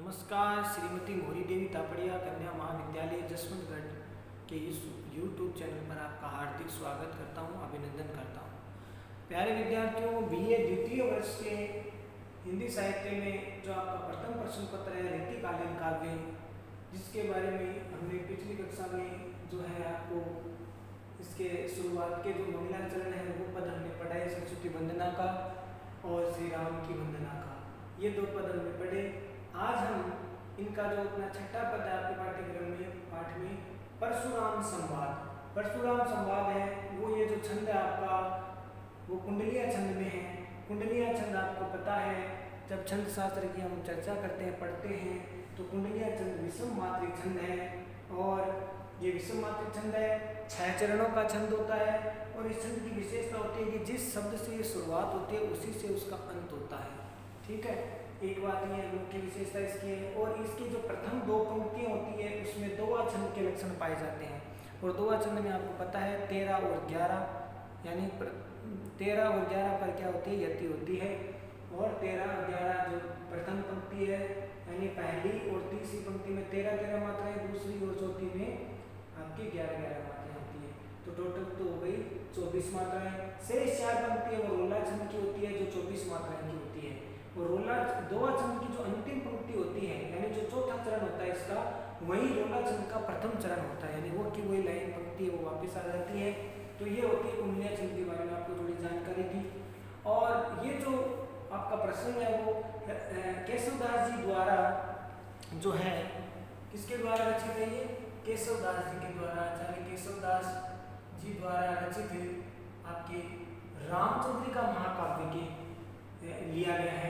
नमस्कार। श्रीमती मोहरी देवी तापड़िया कन्या महाविद्यालय जसवंतगढ़ के इस YouTube चैनल पर आपका हार्दिक स्वागत करता हूं, अभिनंदन करता हूं। प्यारे विद्यार्थियों, BA द्वितीय वर्ष के हिंदी साहित्य में जो आपका प्रथम प्रश्न पत्र है रीतिकालीन काव्य, जिसके बारे में हमने पिछली कक्षा में जो है आपको इसके शुरुआत के जो मंगलाचरण है वो पद हमने पढ़ा है, सरस्वती वंदना का और श्री राम की वंदना का, ये दो पद हमने पढ़े। आज हम इनका जो अपना छठा पद है आपके पाठ्यक्रम में पाठ में परशुराम संवाद है, वो ये जो छंद है आपका वो कुंडलिया छंद में है। कुंडलिया छंद आपको पता है, जब छंद शास्त्र की हम चर्चा करते हैं, पढ़ते हैं, तो कुंडलिया छंद विषम मात्रिक छंद है और ये विषम मात्रिक छंद है, 6 चरणों का छंद होता है। और इस छंद की विशेषता होती है कि जिस शब्द से शुरुआत होती है उसी से उसका अंत होता है। ठीक है, एक बात ये मुख्य विशेषता इसकी है। और इसकी जो प्रथम 2 पंक्तियां होती है उसमें दोहा छंद के लक्षण पाए जाते हैं। और दोहा छंद में आपको पता है 13 और 11, यानी 13 और 11 पर क्या होती है, यति होती है। और 13 और 11 जो प्रथम पंक्ति है, यानी पहली और तीसरी पंक्ति में 13-13 मात्राएं, दूसरी और चौथी में आपकी 11-11 मात्राएं होती है। तो टोटल तो हो गई 24 मात्राएं। शेष 4 पंक्तियां वो रोला छंद की होती है जो 24 मात्राएं की होती है। और दोहा छंद की जो अंतिम पंक्ति होती है, यानी जो चौथा चरण होता है इसका, वही रोला छंद का प्रथम चरण होता है, यानी वो की वही लाइन पंक्ति वो वापस आ जाती है। तो ये होती है कुंडलिया छंद के बारे में आपको थोड़ी जानकारी दी। और ये जो आपका प्रश्न है वो केशवदास जी द्वारा जो है, किसके द्वारा रचित है, ये केशवदास जी के द्वारा, आचार्य केशवदास जी द्वारा रचित आपके रामचंद्रिका महाकाव्य के लिया गया है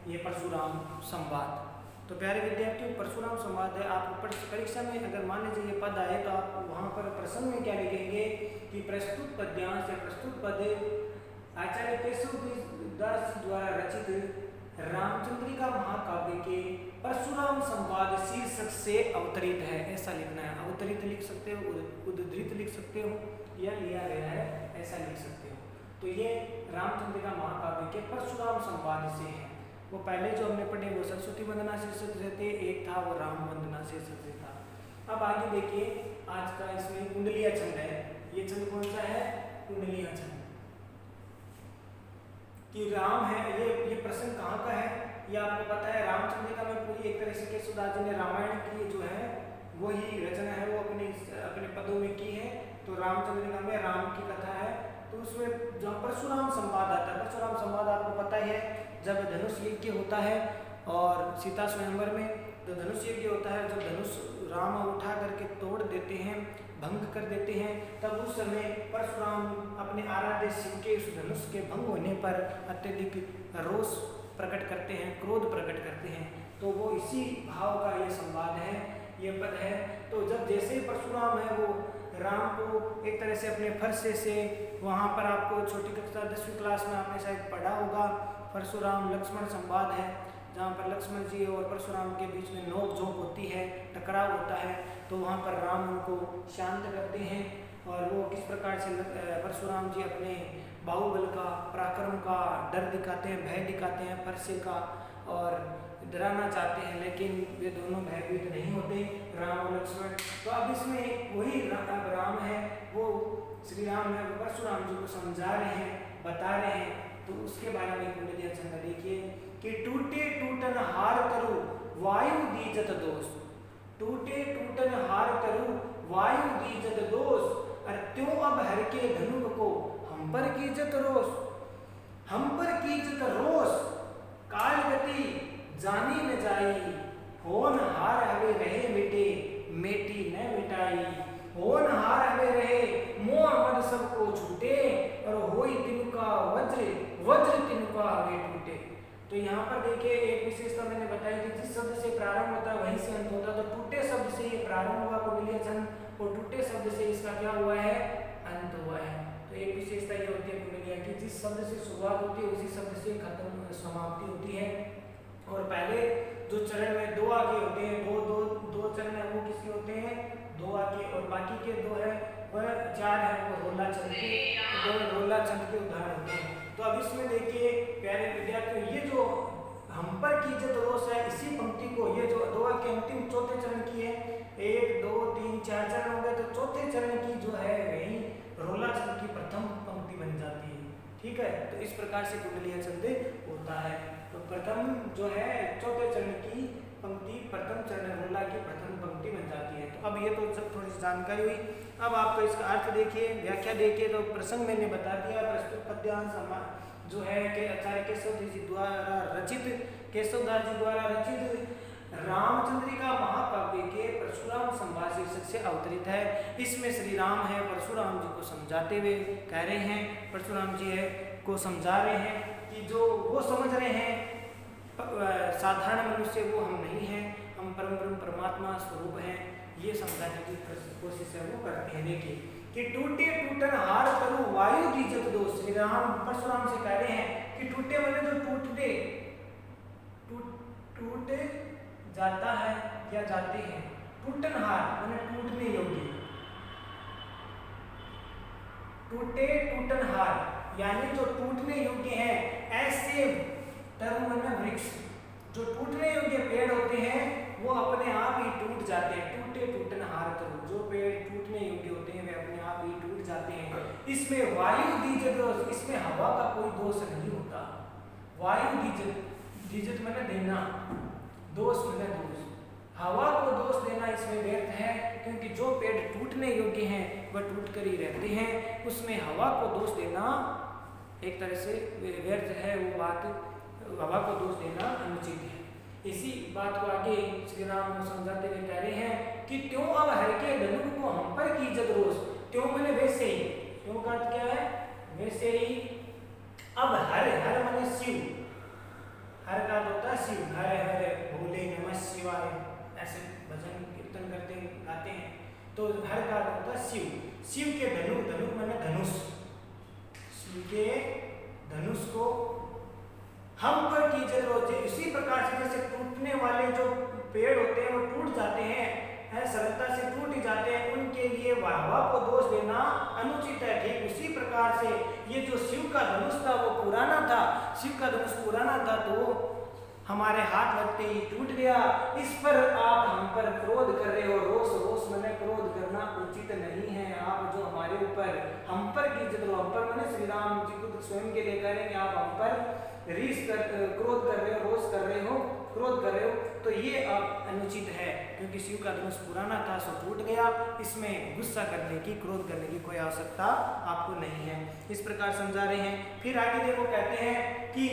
ये परशुराम संवाद। तो प्यारे विद्यार्थियों, परशुराम संवाद है। आप परीक्षा में अगर मान लीजिए ये पद आए तो आप वहाँ पर प्रश्न में क्या लिखेंगे कि प्रस्तुत पद्यांश या प्रस्तुत पद आचार्य केशवदास द्वारा रचित रामचंद्रिका महाकाव्य के परशुराम संवाद शीर्षक से अवतरित है, ऐसा लिखना है। अवतरित लिख सकते हो, उद्धृत लिख सकते हो, या लिया गया है ऐसा लिख सकते हो। तो ये रामचंद्रिका महाकाव्य के परशुराम संवाद से है। वो पहले जो हमने पढ़े वो सरस्वती वंदना शीर्षक से थे, एक था वो राम वंदना शीर्षक से था। अब आगे देखिए, आज का इसमें कुंडलिया छंद है। ये छंद कौन सा है, कुंडलिया छंद। कि राम है, ये प्रश्न कहाँ का है, ये आपको पता है। रामचंद्रिका में पूरी एक तरह से केशवदास जी ने रामायण की जो है वही रचना है वो अपने पदों में की है। तो रामचंद्रिका में राम की कथा है, तो उसमें जो परशुराम संवाद आता है, परशुराम संवाद आपको पता ही है, जब धनुष यज्ञ होता है और सीता स्वयंवर में जो धनुष यज्ञ होता है, जब धनुष राम उठा करके तोड़ देते हैं, भंग कर देते हैं, तब उस समय परशुराम अपने आराध्य शिव के उस धनुष के भंग होने पर अत्यधिक रोष प्रकट करते हैं, क्रोध प्रकट करते हैं। तो वो इसी भाव का ये संवाद है, ये पद है। तो जब जैसे ही परशुराम है वो राम को एक तरह से अपने फरसे से, वहाँ पर आपको छोटी कक्षा 10वीं क्लास में आपने शायद पढ़ा होगा, परशुराम लक्ष्मण संवाद है, जहाँ पर लक्ष्मण जी और परशुराम के बीच में नोक झोंक होती है, टकराव होता है। तो वहाँ पर राम उनको शांत करते हैं और वो किस प्रकार से परशुराम जी अपने बाहुबल का, पराक्रम का डर दिखाते हैं, भय दिखाते हैं फरसे का, और डराना चाहते हैं, लेकिन वे दोनों भयभीत नहीं होते, राम और लक्ष्मण। तो अब इसमें वही राम है, वो श्री राम है, वो परशुराम जी को समझा रहे हैं, बता रहे हैं। तो उसके बारे में कुंडलिया छंद देखिए कि टूटे टूटन हार तरु वायु दीजत दोष, टूटे टूटन हार तरु वायु दीजत दोष, और त्यों अब हर के धनुक को हम पर कीजत रोष, हम पर कीजत रोष, काल गति जानी न जाई, होन हार हवे रहे मिटे, मेटी न मिटाई, होन हार हवे रहे मोह मद सबको छूटे, और होई तिनका वज्र, वज्र तिनका हवे टूटे। तो यहाँ पर देखिए एक विशेषता मैंने बताई कि जिस शब्द से प्रारंभ होता है वहीं से अंत होता है। तो टूटे शब्द से ये प्रारंभ हुआ कुंडलिया छंद, और टूटे शब्द से इसका क्या हुआ है, अंत हुआ है। तो एक विशेषता ये होती है कुंडलिया की, जिस शब्द से शुरुआत होती है उसी शब्द से खत्म समाप्ति होती है। और पहले जो चरण में 2 आगे होते हैं, दो चरण है वो किसके होते हैं, 2 आगे, और बाकी के 2 है वह 4 है वो रोला छंद के, दो रोला छंद के उदाहरण होते हैं। तो अब इसमें देखिए प्यारे विद्यार्थियों, ये जो हम पर कीजिए तो रोष है, इसी पंक्ति को, ये जो पंक्ति चौथे चरण की है। 1 2 3 4 चरण हो गए, तो चौथे चरण की जो है वही रोला छंद की प्रथम पंक्ति बन जाती है। ठीक है, तो इस प्रकार से कुंडलीय छंद होता है। तो प्रथम जो है चौथे चरण की पंक्ति प्रथम चरण रोला की प्रथम पंक्ति बन जाती है। तो अब ये तो सब थोड़ी सी जानकारी हुई। अब आपको इसका अर्थ देखिए, व्याख्या देखिए। तो प्रसंग मैंने बता दिया। प्रस्तुत पद्यांश जो है कि आचार्य केशवदास जी द्वारा रचित, केशवदास जी द्वारा रचित रामचंद्रिका महाकाव्य के परशुराम संवाद शीर्षक से अवतरित है। इसमें श्री राम है परशुराम जी को समझाते हुए कह रहे हैं, परशुराम जी है को समझा रहे हैं कि जो वो समझ रहे हैं साधारण मनुष्य वो हम नहीं हैं, हम परम ब्रह्म परमात्मा स्वरूप हैं, ये समझाने की कोशिश है वो करते हैं। देखिए कि टूटे टूटन हार करूं वायु दीजत दो। श्री राम परशुराम से कह रहे हैं कि टूटे वाले जो टूट जाता है या जाते हैं, टूटनहार माने टूटने योग्य, टूटे टूटनहार यानी जो टूटने योग्य है, ऐसे तरु माने वृक्ष, जो टूटने योग्य पेड़ होते हैं वो अपने आप ही टूट जाते हैं। टूटे टूटनहार तरु, जो पेड़ टूटने योग्य होते हैं वे अपने आप ही टूट जाते हैं। इसमें वायु दीजत दोष, इसमें हवा का कोई दोष नहीं होता। वायु दीजत माने देना, दोष माने दोष, हवा को दोष देना इसमें व्यर्थ है, क्योंकि जो पेड़ टूटने योग्य हैं वह टूट कर ही रहते हैं। उसमें हवा को दोष देना एक तरह से व्यर्थ है, वो बात हवा को दोष देना अनुचित है। इसी बात को आगे श्री राम समझाते हुए कह रहे हैं कि त्यों अब हर के धनुक को हम पर की जग रोष। त्यों मैंने वैसे ही, त्यों का अर्थ क्या है, वैसे ही। अब हर हर माने शिव, हर का होता है शिव, हर हर भोले नमः शिवाय, ऐसे भजन कीर्तन करते गाते हैं। तो हर का होता है शिव, शिव के धनुक, धनुक माने धनुष, शिव के धनुष को हम पर की जग रोज। इसी प्रकार से जैसे टूटने वाले जो पेड़ होते हैं वो टूट जाते हैं, सरलता से टूट जाते हैं, उनके लिए हवा को दोष देना अनुचित है। ठीक उसी प्रकार से ये जो शिव का धनुष था वो पुराना था, शिव का धनुष पुराना था तो हमारे हाथ लगते ही टूट गया। इस पर आप हम पर क्रोध कर रहे हो, रोष, रोष माने क्रोध करना उचित नहीं है। आप जो हमारे ऊपर हम पर की जिद, हम पर माने श्री राम जी खुद स्वयं के लिए कह रहे हैं कि आप हम पर क्रोध कर रहे हो, रोष कर रहे हो, क्रोध कर रहे हो, तो ये आप अनुचित है, क्योंकि शिव का धनुष पुराना था सो टूट गया। इसमें गुस्सा करने की, क्रोध करने की कोई आवश्यकता आपको नहीं है। इस प्रकार समझा रहे हैं। फिर आगे देखो कहते हैं कि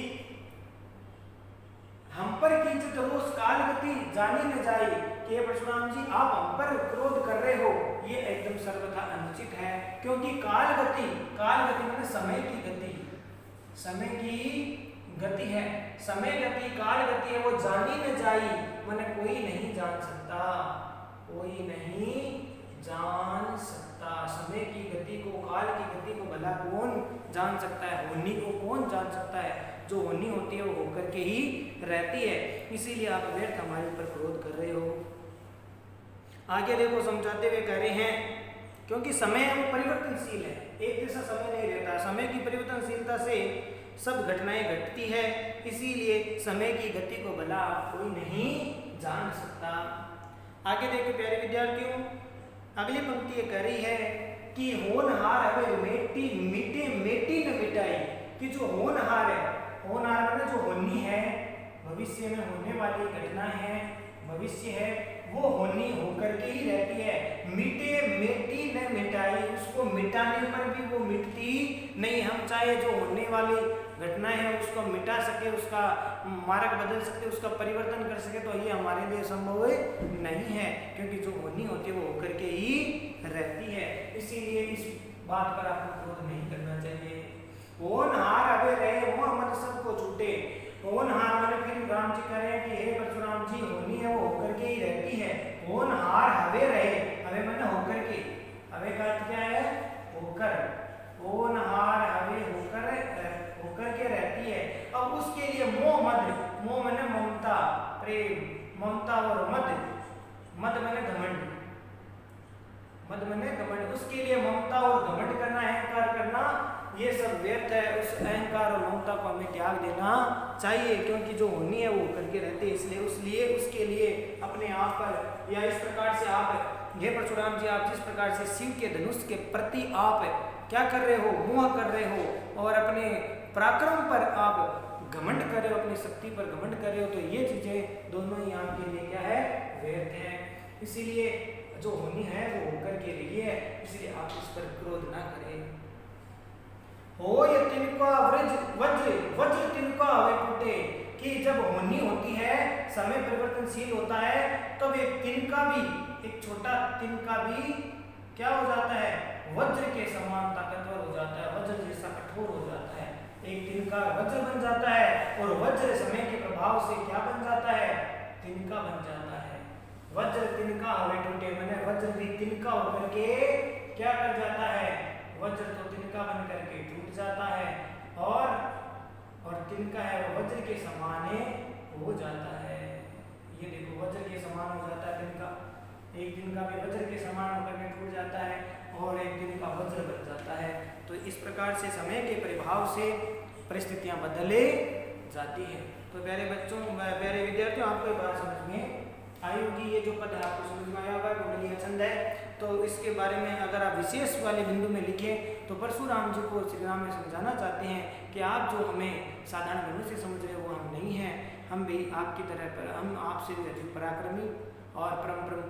हम पर कीजित रोष काल गति जानी न जाए, कि परशुराम जी आप हम पर क्रोध कर रहे हो, ये एकदम सर्वथा अनुचित है। क्योंकि काल गति माने समय की गति, समय की गति है, समय गति काल गति है, वो जानी न जाई माने कोई नहीं जान सकता, कोई नहीं जान सकता। समय की गति को, काल की गति को भला कौन जान सकता है, होनी को कौन जान सकता है, जो होनी होती है वो होकर के ही रहती है। इसीलिए आप व्यर्थ हमारे ऊपर क्रोध कर रहे हो। आगे देखो समझाते हुए कह रहे हैं क्योंकि समय है वो परिवर्तनशील है, एक जैसा समय नहीं रहता, समय की परिवर्तनशीलता से सब घटनाएं घटती है, इसीलिए समय की गति को भला कोई नहीं जान सकता। आगे देखो प्यारे विद्यार्थियों, अगली पंक्ति ये कह रही है कि होनहार हवे मेटी मिटे मेटी न मिटाई, कि जो होनहार है, होनहार माने जो होनी है, भविष्य में होने वाली घटना है, भविष्य है, वो होनी होकर के ही रहती है। मिटे मेटी न मिटाई, उसको मिटाने पर भी वो मिटती नहीं। हम चाहे जो होने वाली घटना है उसको मिटा सके, उसका मार्ग बदल सकते, उसका परिवर्तन कर सके, तो ये हमारे लिए संभव नहीं है, क्योंकि जो होनी होती है वो होकर के ही रहती है। इसीलिए इस बात पर आपको क्रोध नहीं करना चाहिए। होनहार अबे रहे वो मत सबको छूटे। होनहार माने फिर राम जी कह रहे हैं कि हे परशुराम जी, होनी है वो होकर के ही रहती है। होनहार हवे रहे, हवे माने होकर के, हवे का अर्थ क्या है, होकर, होनहार हवे होकर के रहती है। अब उसके लिए मोह मद, मोह माने ममता, प्रेम, ममता और मद, मद माने घमंड, मद माने घमंड, उसके लिए ममता और घमंड करना, अहंकार करना, ये सब व्यर्थ है। उस अहंकार और ममता को हमें त्याग देना चाहिए, क्योंकि जो होनी है वो करके रहते हैं, इसलिए उसके लिए अपने आप पर, या इस प्रकार से आप हे परशुराम जी आप जिस प्रकार से शिव के धनुष के प्रति आप क्या कर रहे हो, मोह कर रहे हो और अपने पराक्रम पर आप घमंड कर रहे हो, अपनी शक्ति पर घमंड कर रहे हो, तो ये चीजें दोनों ही आपके लिए क्या है, व्यर्थ है। इसीलिए जो होनी है वो होकर के रही है, इसलिए आप इस पर क्रोध ना करें। हो ये तिनका वज्र वज्र तिनका हवे टूटे, कि जब होनी होती है, समय परिवर्तनशील होता है, तब एक तिनका भी, एक छोटा तिनका भी क्या हो जाता है, वज्र के समान ताकतवर हो जाता है, वज्र जैसा कठोर हो जाता है। एक तिनका वज्र बन जाता है और वज्र समय के प्रभाव से क्या बन जाता है, तिनका बन जाता है। वज्र तिनका हवे टूटे, मैंने वज्र भी तिनका होकर के क्या कर जाता है, वज्र तो तिनका बन करके टूट जाता है और तिनका है वो वज्र के समान हो जाता है। ये देखो वज्र के समान हो जाता है तिनका, एक तिनका भी वज्र के समान होकर के टूट जाता है और एक तिनका वज्र बन जाता है। तो इस प्रकार से समय के प्रभाव से परिस्थितियां बदले जाती हैं। तो प्यारे बच्चों, प्यारे विद्यार्थियों, आपको बात समझ में आई होगी। ये जो पद है आपको समझ में आया होगा, कुंडलीय छंद है। तो इसके बारे में अगर आप विशेष वाले बिंदु में लिखें तो परशुराम जी को श्री राम में समझाना चाहते हैं कि आप जो हमें साधारण बिंदु से समझ रहे हो वो हम नहीं हैं, हम भी आपकी तरह पर, हम आपसे भी अधिक पराक्रमी और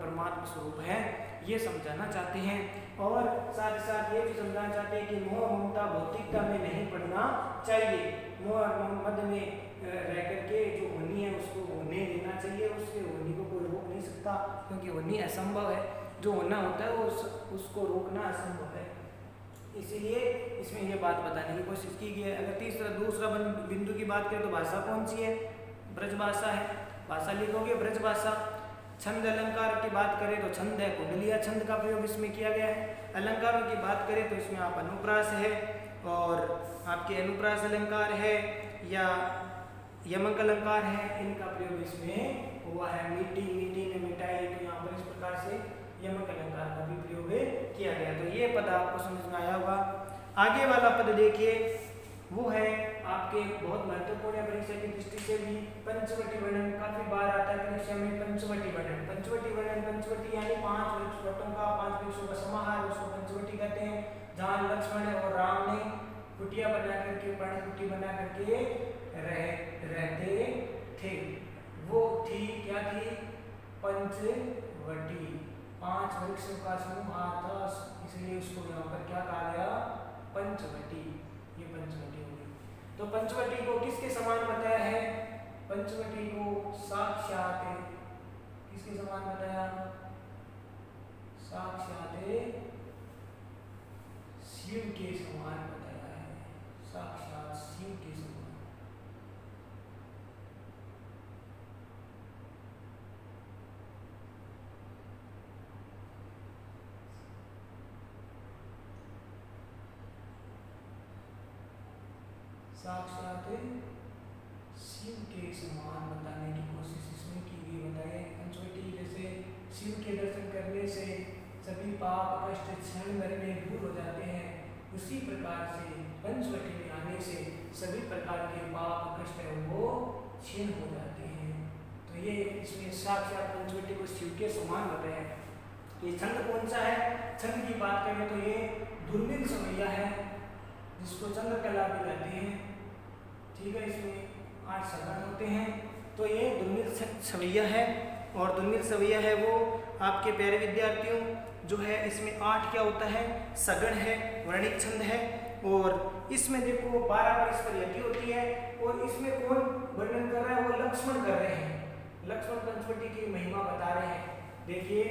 परमात्मा स्वरूप है, ये समझाना चाहते हैं। और साथ ही साथ ये भी समझाना चाहते हैं कि मोह ममता भौतिकता में नहीं पड़ना चाहिए। मोह और मद में रह करके जो होनी है उसको होने देना चाहिए, उसके होनी को कोई रोक नहीं सकता, क्योंकि होनी असंभव है, जो होना होता है वो उसको रोकना असंभव है। इसीलिए इसमें ये बात बताने की कोशिश की गई है। अगर दूसरा बिंदु की बात करें तो भाषा कौन सी है, ब्रज भाषा है, भाषा लिखोगे ब्रज भाषा। छंद अलंकार की बात करें तो छंद है, कुंडलीय छंद का प्रयोग इसमें किया गया है। अलंकारों की बात करें तो इसमें आप अनुप्रास है और आपके अनुप्रास अलंकार है या यमक अलंकार है, इनका प्रयोग इसमें हुआ है। मीठी मीठी ने मिटाई, तो यहाँ पर इस प्रकार से यमक अलंकार का भी प्रयोग किया गया। तो ये पद आपको समझ में आया होगा। आगे वाला पद देखिए, वो है आपके बहुत महत्वपूर्ण है परीक्षा की दृष्टि से भी। पंचवटी वर्णन काफी बार आता है परीक्षा में। पंचवटी वर्णन, पंचवटी वर्णन, पंचवटी यानी 5 वटों का, 5 वृक्षों का समाहार, उसको पंचवटी कहते हैं। जहाँ लक्ष्मण और राम ने कुटिया बना करके, पर्ण कुटी बना करके रहते थे, वो थी क्या थी, पंचवटी। 5 वृक्षों का समूह था, इसलिए उसको यहाँ पर क्या कहा गया, पंचवटी। ये पंचवटी हो गई। तो पंचवटी को किसके समान बताया है, पंचवटी को साक्षात किसके समान बताया, साक्षात शिव के समान बताया है, साक्षात शिव के समान। साक्षात शिव के समान बताने की कोशिश इसमें की गई। बताइए पंचवटी जैसे शिव के दर्शन करने से सभी पाप कष्ट क्षण भर में दूर हो जाते हैं, उसी प्रकार से पंचवटी में आने से सभी प्रकार के पाप कष्ट है वो क्षीण हो जाते हैं। तो ये इसमें साक्षात पंचवटी को शिव के समान बताया। ये छंद कौन सा है, छंद की बात करें तो ये दुर्मिल सवैया है, जिसको चंद्रकला भी कहते हैं। ठीक है, इसमें 8 सगण होते हैं। तो ये दुर्मिल सवैया है, और दुर्मिल सवैया है वो आपके प्यारे विद्यार्थियों जो है इसमें 8 क्या होता है, सगण है, वर्णिक छंद है। और इसमें देखो 12 पर इस पर यति होती है, और इसमें कौन वर्णन कर रहा है, वो लक्ष्मण कर रहे हैं। लक्ष्मण पंचवटी की महिमा बता रहे हैं। देखिए,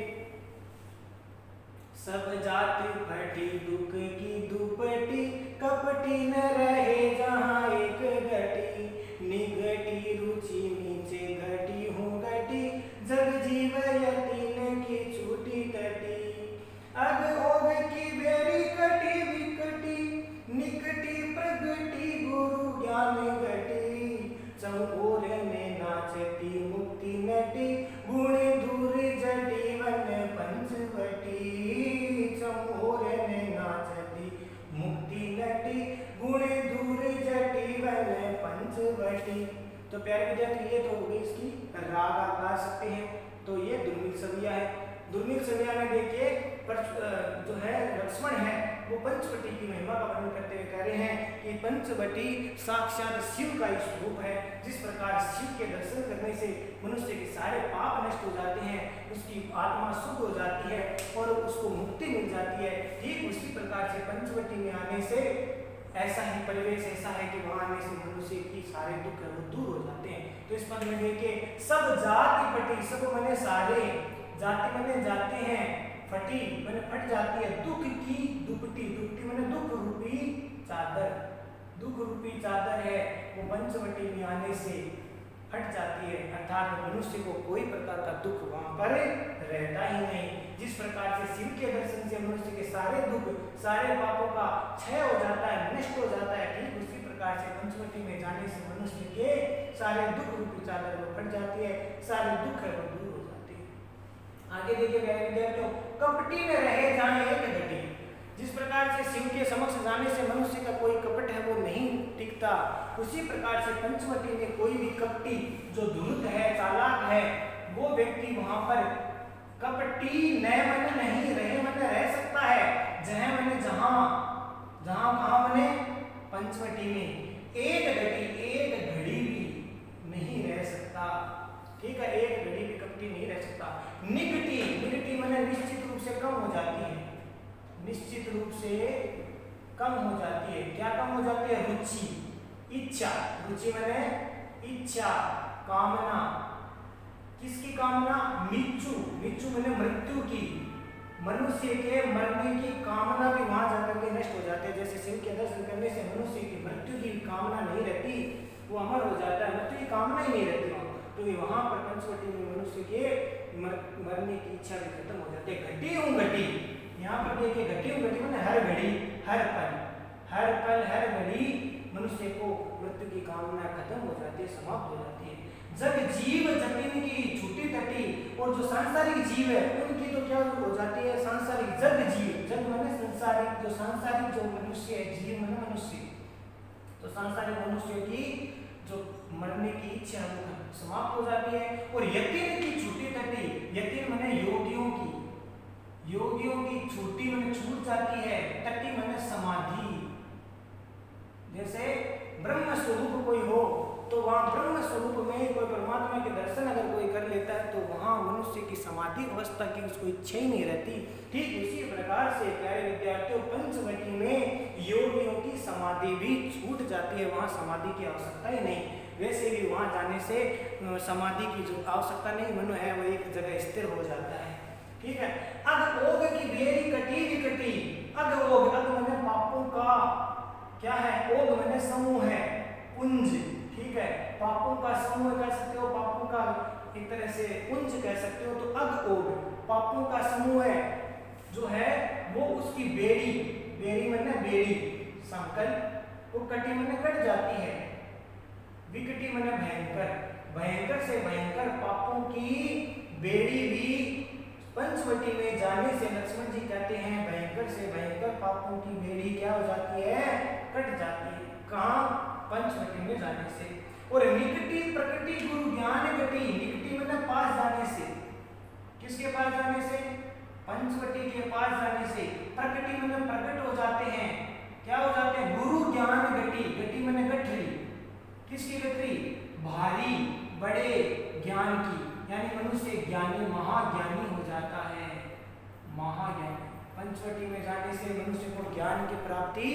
सब जाति फटी दुख की दुपटी, कपटी न रहे जहाँ एक घटी, निगटी रुचि नीचे घटी हूँ घटी, जग जीव यतीन की छूटी तटी, अग ओग की बेरी कटी विकटी, निकटी प्रगटी गुरु ज्ञान घटी, चमोर में नाचती मुक्ति नटी, गुण दूर जटी वन पंचवटी, चमोर में नाचती मुक्ति नटी, गुण दूर जटी वन पंचवटी। तो प्यारे विद्यार्थी, ये तो हो गई इसकी राग आप गा सकते हैं। तो ये सविया है। दुर्मिल सविया में देखिए जो है लक्ष्मण है वो पंचवटी की महिमा का वर्णन करते हुए कह रहे हैं कि पंचवटी साक्षात शिव का ही स्वरूप है। जिस प्रकार शिव के दर्शन करने से मनुष्य के सारे पाप नष्ट हो जाते हैं, उसकी आत्मा शुद्ध हो जाती है और उसको मुक्ति मिल जाती है, ठीक उसी प्रकार से पंचवटी में आने से ऐसा ही परिवेश ऐसा है कि वहां आने से मनुष्य की सारे दुख वो दूर हो जाते हैं। तो इस पद में देखिए सब जाति पटी, सब मने सारे, जाति मने जाते हैं, फटी मैंने फट जाती है, दुख की दुपटी, दुपटी मैंने दुख रूपी चादर, दुख रूपी चादर है वो पंचवटी में आने से हट जाती है, अर्थात मनुष्य को कोई प्रकार का दुख वहां पर रहता ही नहीं। जिस प्रकार से शिव के दर्शन से मनुष्य के सारे दुख सारे पापों का क्षय हो जाता है, नष्ट हो जाता है, ठीक उसी प्रकार से पंचवटी में जाने से मनुष्य के सारे दुख रूपी चादर वो फट जाती है, सारे दुख है वो दूर हो जाते हैं। आगे देखिए मेरे विद्यार्थियों, कपटी में रहे जाने एक घटी। जिस प्रकार से शिव के समक्ष जाने से मनुष्य का कोई कपट है वो नहीं टिकता, उसी प्रकार से पंचवटी में कोई भी कपटी जो धूर्त है, चालाक है, वो व्यक्ति वहां पर कपटी न मन नहीं रहे मन रह सकता है। जहां मैंने जहां जहां कहां मैंने पंचवटी में एक घड़ी भी नहीं रह सकता, ठीक है, एक घड़ी भी कपटी नहीं रह सकता। निकटी, निकटी मैंने निश्चित रूप से कम हो जाती है, निश्चित रूप से कम हो जाती है। क्या कम हो जाती है? रुचि, इच्छा, रुचि मैंने इच्छा, कामना, किसकी कामना? मृत्यु, मृत्यु मैंने मृत्यु की, मनुष्य के मरने की कामना भी वहां जाकर के नष्ट हो जाते हैं। जैसे शिव के दर्शन करने से मनुष्य की मृत्यु की कामना नहीं रहती, वो अमर हो जाता है, मृत्यु की कामना ही नहीं रहती वहां। तो ये वहां पर पंचवटी में मनुष्य के मरने की इच्छा भी खत्म हो जाती है। घटी हूं घटी, यहाँ पर देखिए घटी हूं घटी मैंने हर घड़ी, हर पल, हर पल, हर घड़ी मनुष्य को मृत्यु की कामना खत्म हो जाती है, समाप्त हो जाती है। जग जीव जतिन की छूटी तटी, और जो सांसारिक जीव है उनकी तो क्या हो जाती है? सांसारिक, जग जीव, जग माने सांसारिक, जो सांसारिक जो मनुष्य है, जीव माने मनुष्य, तो सांसारिक मनुष्य की जो मरने की इच्छा है वो समाप्त हो जाती है। और यतिन की छूटी तटी, यतिन माने योगियों की, योगियों की छूटी माने छूट जाती है, तटी माने समाधि। जैसे ब्रह्म स्वरूप कोई हो तो वहां ब्रह्म स्वरूप में कोई परमात्मा के दर्शन अगर कोई कर लेता है तो वहां मनुष्य की समाधि अवस्था की उसको इच्छा ही नहीं रहती। ठीक इसी प्रकार से प्यारे विद्यार्थियों, पंचवटी में योगियों की समाधि भी छूट जाती है, वहां समाधि की आवश्यकता ही नहीं। वैसे भी वहां जाने से समाधि की जो आवश्यकता नहीं, मनो है वो एक जगह स्थिर हो जाता है। ठीक है। अग ओग की बेरी कटी विकटी, अग ओग, अग मैंने पापों का क्या है? ओग मैंने समूह है, पुंज, ठीक है, पापों का समूह कह सकते हो, पापों का एक तरह से पुंज कह सकते हो। तो अग ओग पापों का समूह है जो है वो उसकी बेड़ी, बेड़ी मैंने बेड़ी संकल, वो कटी मैंने कट जाती है, विकटी मैंने भयंकर, भयंकर से भयंकर पापों की बेड़ी भी पंचवटी में जाने से लक्ष्मण जी कहते हैं भयंकर से भयंकर पापों की बेड़ी क्या हो जाती है? कट जाती है। कहां? पंचवटी में जाने से। और निकटी प्रकटी गुरु ज्ञान गति, निकटी मतलब पास जाने से, किसके पास जाने से? पंचवटी के पास जाने से। प्रकटी मतलब प्रकट हो जाते हैं, क्या हो जाते हैं? गुरु ज्ञान गति, गति मैंने गठरी, किसकी गठरी? भारी बड़े ज्ञान की, यानी मनुष्य ज्ञानी महाज्ञानी हो जाता है, महाज्ञानी। पंचवटी में जाने से मनुष्य को ज्ञान की प्राप्ति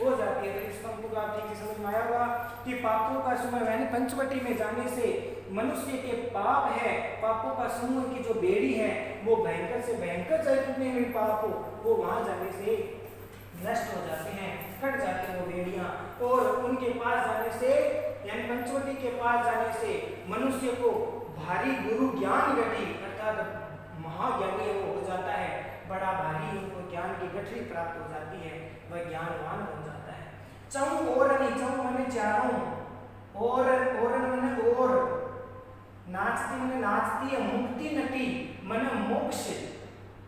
हो जाती है। तो इस पंक्ति को आप ठीक से समझ में आया होगा कि पापों का समूह, यानी पंचवटी में जाने से मनुष्य के पाप है, पापों का समूह की जो बेड़ी है वो भयंकर से भयंकर चाहे कितने भी पाप हो वो वहां जाने से नष्ट हो जाते हैं, कट जाते हैं वो बेड़ियां। और उनके पास जाने से, यानी पंचवटी के पास जाने से मनुष्य को भारी गुरु ज्ञान गति, अर्थात महाज्ञानी वो हो जाता है, बड़ा भारी उनको ज्ञान की गठरी प्राप्त हो जाती है, वह ज्ञानवान बन जाता है। चौ ओरनी, चौ मैंने चारों, ओरन मैंने और, नाचती मैंने नाचती है, मुक्ति नटी मैंने मोक्ष,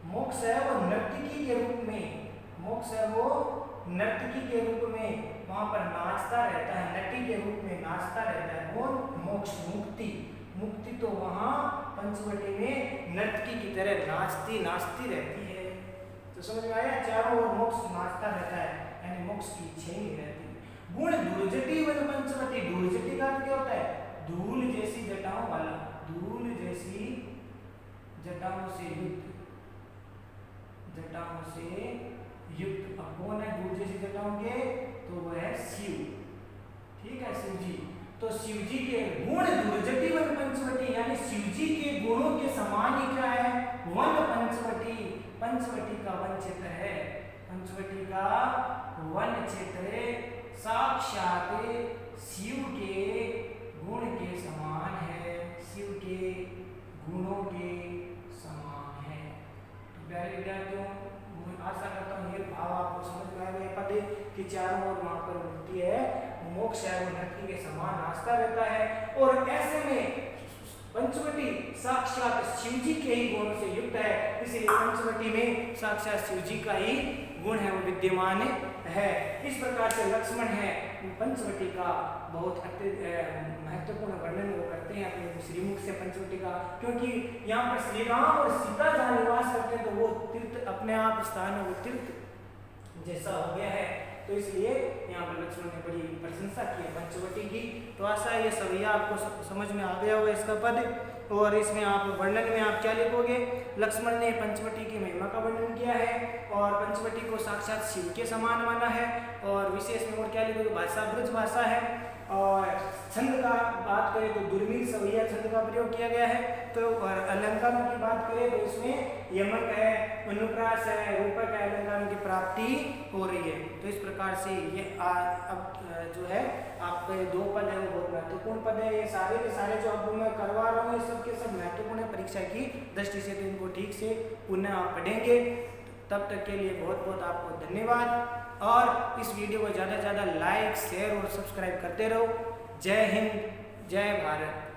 मोक्ष है वो नर्तकी के रूप में, मोक्ष है वो नर्तकी के रूप में वहां पर नाचता रहता है, नटी के रूप में नाचता रहता है। कौन? मोक्ष, मुक्ति, मुक्ति तो वहां पंचवटी में नर्तकी की तरह नाचती रहती है। तो समझ में आया, चारों ओर मोक्ष नाचता रहता है, यानी मोक्ष की इच्छा ही नहीं रहती। गुण दुर्जटी वन पंचवटी, दुर्जटी का क्या होता है? धूल जैसी जटाओं वाला, धूल जैसी जटाओं से युक्त, जटाओं से युक्त। अब कौन है धूल जैसी जटाओं के? तो वह है शिव, ठीक है, शिव जी। तो शिव जी के गुण दुर्जटी वन पंचवटी, यानी शिव जी के गुणों के समान ही क्या है? वन पंचवटी, पंचवटी का वन क्षेत्र है, पंचवटी का वन क्षेत्र साक्षात शिव के गुण के समान है, शिव के गुणों के समान है। तो प्यारे विद्यार्थियों, आशा करता हूँ ये भाव आपको समझ में आएगा। पद कि चारों ओर वहां पर मुक्ति है, मोक्ष है, वो नर्तकी के समान नाचता रहता है। और ऐसे में पंचवटी साक्षात शिव जी के ही गुणों से युक्त है, इसलिए पंचवटी में साक्षात शिव जी का ही गुण है, वो विद्यमान है। इस प्रकार से लक्ष्मण है पंचवटी का बहुत महत्वपूर्ण वर्णन वो करते हैं अपने श्रीमुख से पंचवटी का, क्योंकि यहाँ पर श्री राम और सीता जहाँ निवास करते हैं तो वो तीर्थ अपने आप स्थान है, वो तीर्थ जैसा हो गया है। तो इसलिए यहाँ पर लक्ष्मण ने बड़ी प्रशंसा की है पंचवटी की। तो आशा है ये सभी आपको समझ में आ गया होगा इसका पद। और इसमें आप वर्णन में आप क्या लिखोगे? लक्ष्मण ने पंचवटी की महिमा का वर्णन किया है और पंचवटी को साक्षात शिव के समान माना है। और विशेष में और क्या लिखोगे? भाषा ब्रज भाषा है। और छंद का बात करें तो दुर्मिल सवैया छंद का प्रयोग किया गया है। तो और अलंकारों की बात करें तो इसमें यमक है, अनुप्रास है, रूपक है, अलंकारों की प्राप्ति हो रही है। तो इस प्रकार से ये अब जो है आपके दो पद है वो बहुत महत्वपूर्ण पद है। ये सारे के सारे जो अब मैं करवा रहा हूँ ये सब के सब महत्वपूर्ण है परीक्षा की दृष्टि से, तो इनको ठीक से पुनः आप पढ़ेंगे। तब तक के लिए बहुत बहुत आपको धन्यवाद। और इस वीडियो को ज़्यादा से ज़्यादा लाइक, शेयर और सब्सक्राइब करते रहो। जय हिंद, जय भारत।